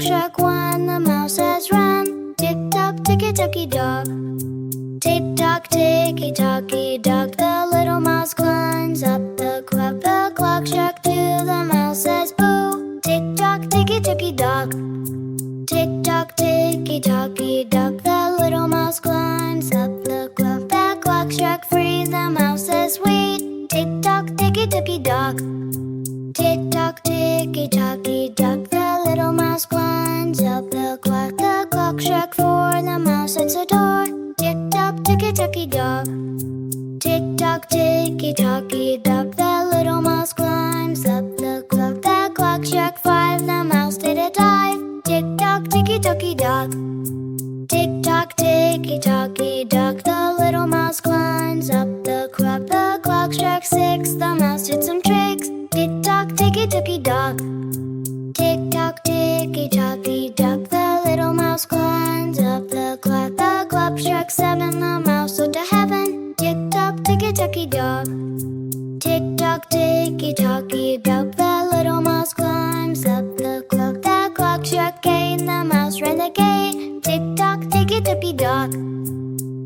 struck one. The mouse says run. Tick-tock, ticky-tocky dock. Tick-tock, ticky-tocky dock. The little mouse climbs up the clock. The clock struck two. The mouse says boo. Tick-tock, ticky-tocky dock. Tick-tock, ticky-tocky dock. The little mouse climbs up the clock. The clock struck three. The mouse says wait. Tick-tock, ticky-tocky dock. Tick-tock, ticky-tocky dock. The little mouse climbs up the clock. The clock struck four. The mouse hits a door. Tick-tock, ticky-tocky dock. Tick-tock, ticky-tocky dock. The little mouse climbs up the clock. The clock struck five. The mouse did a dive. Tick-tock, ticky-tocky dock. Tick-tock, ticky-tocky dock. The little mouse climbs up the clock. The clock struck six. The mouse did some tricks. Tick-tock, ticky-tocky dock. Tick-tock, ticky-tocky dock. The little mouse climbs up the clock. The clock struck seven. The mouse went to heaven. Tick-tock, ticky-tocky dock. Tick-tock, ticky-tocky dock. The little mouse climbs up the clock. The clock struck eight. The mouse ran the gate. Tick-tock, ticky-tocky dock.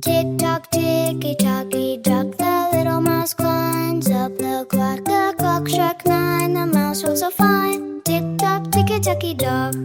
Tick-tock, ticky-tocky dock. The little mouse climbs up the clock. The clock struck nine. The mouse felt so fine. Tick-tock, ticky-tocky dock.